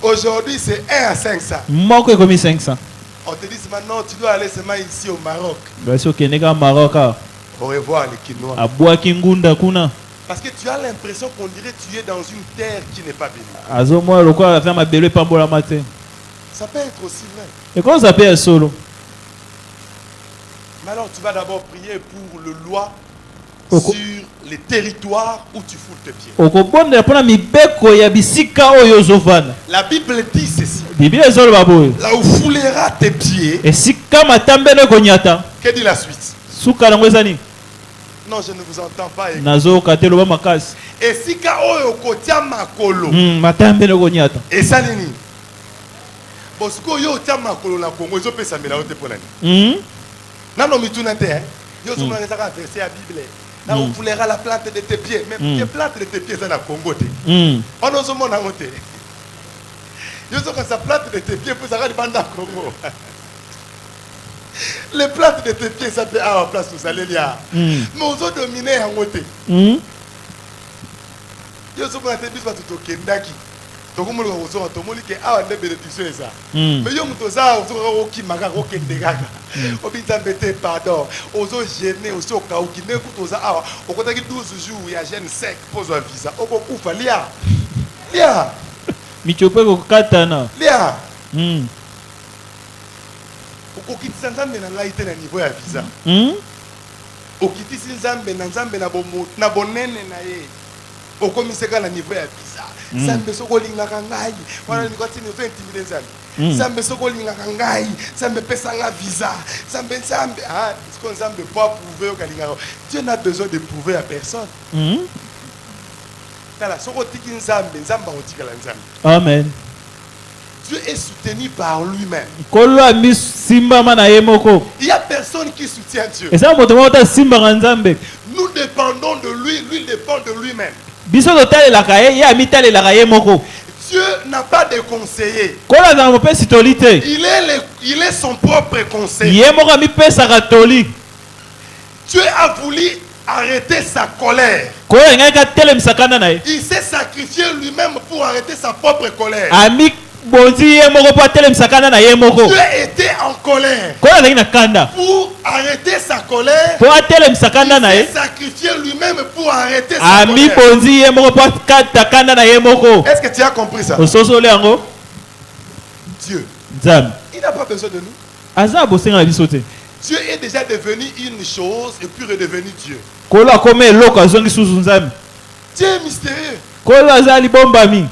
Aujourd'hui, c'est 1 à 500. On te dit maintenant, tu dois aller seulement ici au Maroc. Au revoir les Kinois. Parce que tu as l'impression qu'on dirait que tu es dans une terre qui n'est pas bénie. Ça peut être aussi vrai. Mais alors tu vas d'abord prier pour le loi sur les territoires où tu fous tes pieds. La Bible dit ceci. Là où foulera tes pieds. Que dit la suite? Non, je ne vous entends pas. Et si kao kotia makolo. Et ça nini? Bosco yo tia makolo na Congo zo pesa mela ote ponani. Nano mitunate yo zo mwana saka verset à Bible. Là où foulera la plante de tes pieds. Mais que plante de tes pieds ça na Congo te. On ozo mona ngote. Yo zo quand ça plante de tes pieds pour ça ga banda Congo. Les plantes de tes pieds ça peut avoir place où ça les là. Mais ozo dominer ngote. Yo zo mona te biswa to kendaki. Tokumulu ozo tomoli ke awa ne bénédiction ça. Mais yo mutoza ozo oki maka okendegaka. Obinza mbete pardon. Ozo gêner ozo kauki ne kutoza awa okotaki 12 jours ya jeune sec pose un visa. Okokufa lia. Lia. Michope ko katana. Lia. Okokitisa nzambe na ngai te na niveau ya visa. Okitisi nzambe na bonene na ye. Okomiseka na niveau ya visa. Nzambe soko lingaka ngai. Wana ni kwati ni zo intimide nzambe. Nzambe soko lingaka ngai. Nzambe pesa nga visa. Nzambe ah, est-ce que nzambe pas prouver au lingaka? Dieu n'a besoin de prouver à personne. Tala soko tiki nzambe, nzamba otikala nzambe. Amen. Dieu est soutenu par lui-même. Il n'y a personne qui soutient Dieu. Nous dépendons de lui, lui dépend de lui-même. Biso totale la kaye ya mitale la kaye moko. Dieu n'a pas de conseiller. Kola za mo pesi tolite. Il est son propre conseiller. Ye moko mi pesa katoli. Dieu a voulu arrêter sa colère. Kola ngaka tele msakana na ye. Il s'est sacrifié lui-même pour arrêter sa propre colère. Ami bonzi ye moko po tele msakana na ye moko. Dieu était en colère. Kola za ina kanda. Pour arrêter sa colère. Po tele msakana na ye. Il s'est sacrifié lui-même pour arrêter sa colère. Ami bonzi ye moko po kanda na ye moko. Est-ce que tu as compris ça? Ososo le ango. Dieu. Nzambe. Il n'a pas besoin de nous. Aza bosenga na biso te. Dieu est déjà devenu une chose et puis redevenu Dieu. Kola kome eloko azongi susu nzambe. Dieu est mystérieux. Kola za libombami.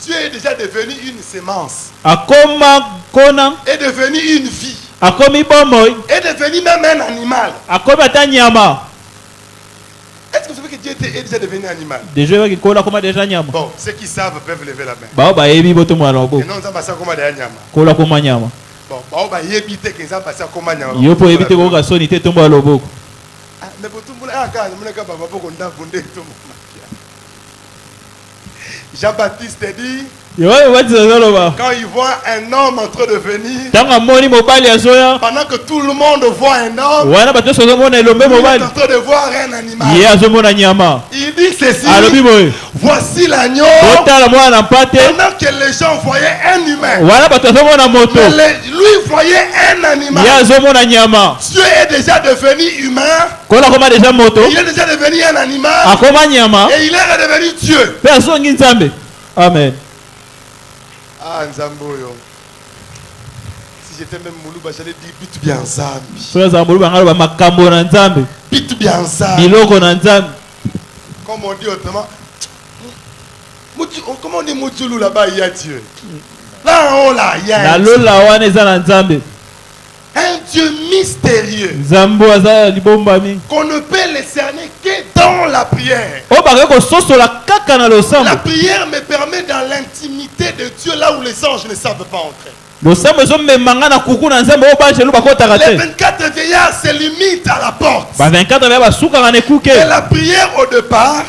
Dieu est déjà devenu une sémence. Akoma kona. Est devenu une vie. Akomi bomoy. Est devenu même un animal. Akomi ata nyama. Est-ce que vous savez que Dieu est déjà devenu animal? Déjà qui kola koma déjà nyama. Bon, ceux qui savent peuvent lever la main. Ba ba yebi boto mwana obo. Et non ça passa comme des nyama. Kola koma nyama. Bon, ba yebi te que ça passa comme nyama. Yo po yebi te ko ka soni te tomba loboko. Ah, mais boto mula aka muna baba boko nda bonde to. Jean-Baptiste dit quand il voit un homme en train de venir, pendant que tout le monde voit un homme, il est en train de voir un animal. Il dit ceci: voici l'agneau. Pendant que les gens voyaient un humain, mais lui voyait un animal. Dieu est déjà devenu humain. Il est déjà devenu un animal. Et il est redevenu Dieu. Amen. Ah, Nzamboyo. Si j'étais même Moulouba, j'allais dire bitu bien Nzambi. Bitu bien Nzambi. Comme on dit autrement, comment on dit Moutioulou là-bas, il y a Dieu. Là en haut, là, il y a Dieu. Un Dieu mystérieux qu'on ne peut le cerner que dans la prière. La prière me permet dans l'intimité de Dieu, là où les anges ne savent pas entrer. Les 24 vieillards se limitent à la porte. Et la prière au départ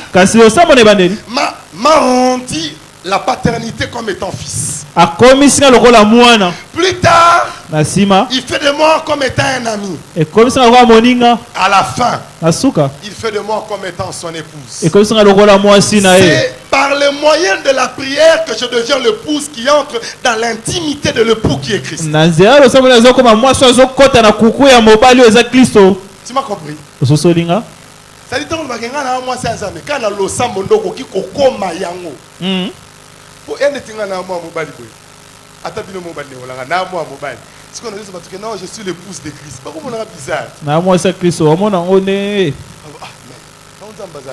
m'a rendu la paternité comme étant fils. Plus tard, il fait de moi comme étant un ami. À la fin, il fait de moi comme étant son épouse. C'est par le moyen de la prière que je deviens l'épouse qui entre dans l'intimité de l'époux qui est Christ. Tu m'as compris? Ça dit donc moi c'est un quand la losa mondoko ki kokoma yango. Pour elle n'était na moi mobali boy. Atabino mobali olanga na moi mobali. Ce qu'on a dit c'est que non, je suis l'épouse de Christ. Pas comme on a bizarre. Na moi c'est Christ o mona one. Ah mais on zambaza,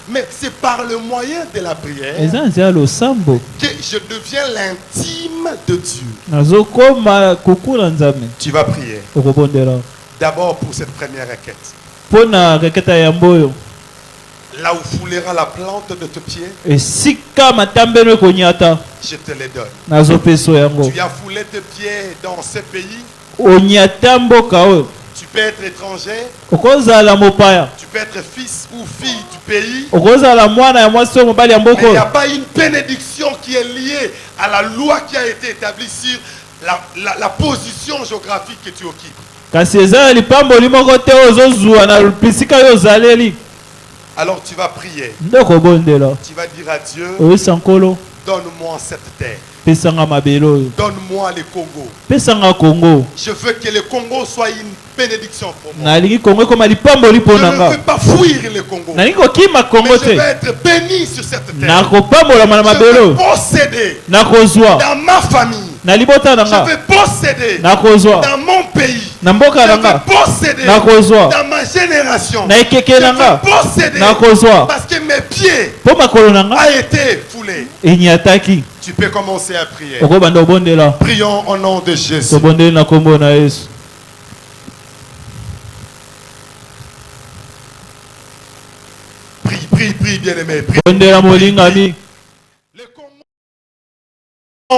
mais c'est par le moyen de la prière que je deviens l'intime de Dieu. Tu vas prier. D'abord pour cette première requête. Là où foulera la plante de tes pieds, je te les donne. Tu as foulé tes pieds dans ce pays. Tu peux être étranger. Tu peux être fils ou fille du pays. Mais il n'y a pas une bénédiction qui est liée à la loi qui a été établie sur la position géographique que tu occupes. Alors tu vas prier. Tu vas dire à Dieu: donne-moi cette terre. Donne-moi le Congo. Je veux que le Congo soit une bénédiction pour moi. Je ne veux pas fuir le Congo. Mais je veux être béni sur cette terre. Je veux posséder dans ma famille. Je veux posséder dans mon pays. Je veux posséder dans ma génération. Je veux posséder parce que mes pieds ont été foulés. Tu peux commencer à prier. Prions au nom de Jésus. Prie, bien aimé. Prie.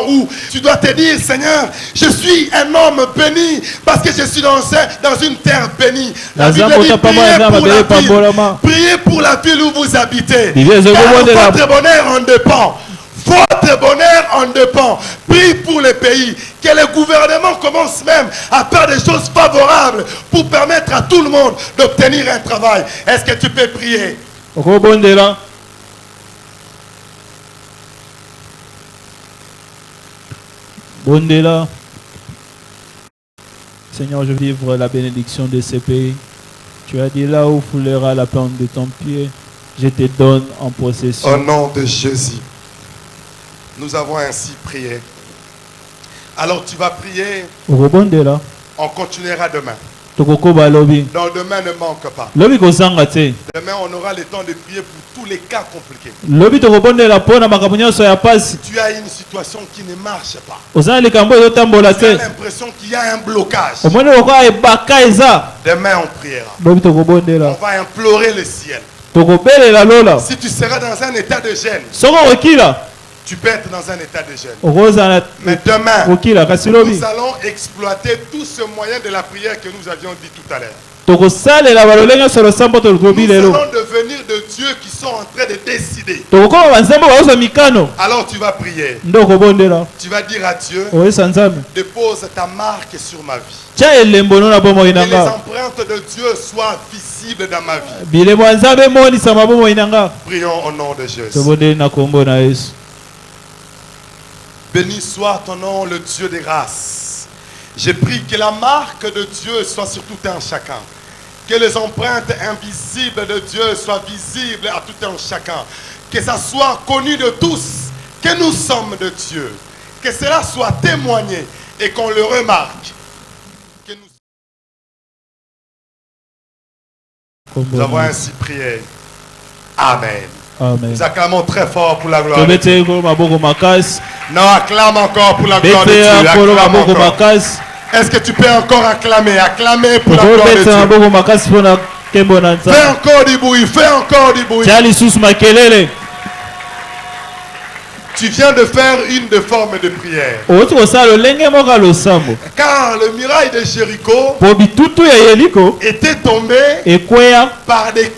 où tu dois te dire, Seigneur, je suis un homme béni parce que je suis dans une terre bénie. La Bible dit, priez pour la ville où vous habitez. Car votre bonheur en dépend. Votre bonheur en dépend. Prie pour le pays. Que le gouvernement commence même à faire des choses favorables pour permettre à tout le monde d'obtenir un travail. Est-ce que tu peux prier? Bondela. Seigneur, je vivre la bénédiction de ce pays. Tu as dit là où foulera la plante de ton pied, je te donne en possession. Au nom de Jésus, nous avons ainsi prié. Alors tu vas prier. On continuera demain. Donc demain ne manque pas. Demain on aura le temps de prier pour tous les cas compliqués. Tu as une situation qui ne marche pas. Tu as l'impression qu'il y a un blocage. Demain on priera. On va implorer le ciel. Si tu seras dans un état de gêne, tu peux être dans un état de gêne. Mais demain, nous allons exploiter tout ce moyen de la prière que nous avions dit tout à l'heure. Nous allons devenir de Dieu qui sont en train de décider. Alors tu vas prier. Tu vas dire à Dieu, dépose ta marque sur ma vie. Que les empreintes de Dieu soient visibles dans ma vie. Prions au nom de Jésus. Béni soit ton nom, le Dieu des grâces. Je prie que la marque de Dieu soit sur tout un chacun. Que les empreintes invisibles de Dieu soient visibles à tout un chacun. Que ça soit connu de tous que nous sommes de Dieu. Que cela soit témoigné et qu'on le remarque. Que nous avons ainsi prié. Amen. Amen. Nous acclamons très fort pour la gloire de Dieu. Non, acclame encore pour la gloire de Dieu. Est-ce que tu peux encore acclamer? Acclamer pour la gloire de Dieu. Fais encore du bruit, fais encore du bruit. Tu viens de faire une des formes de prière. Car le muraille de Jéricho était tombé par des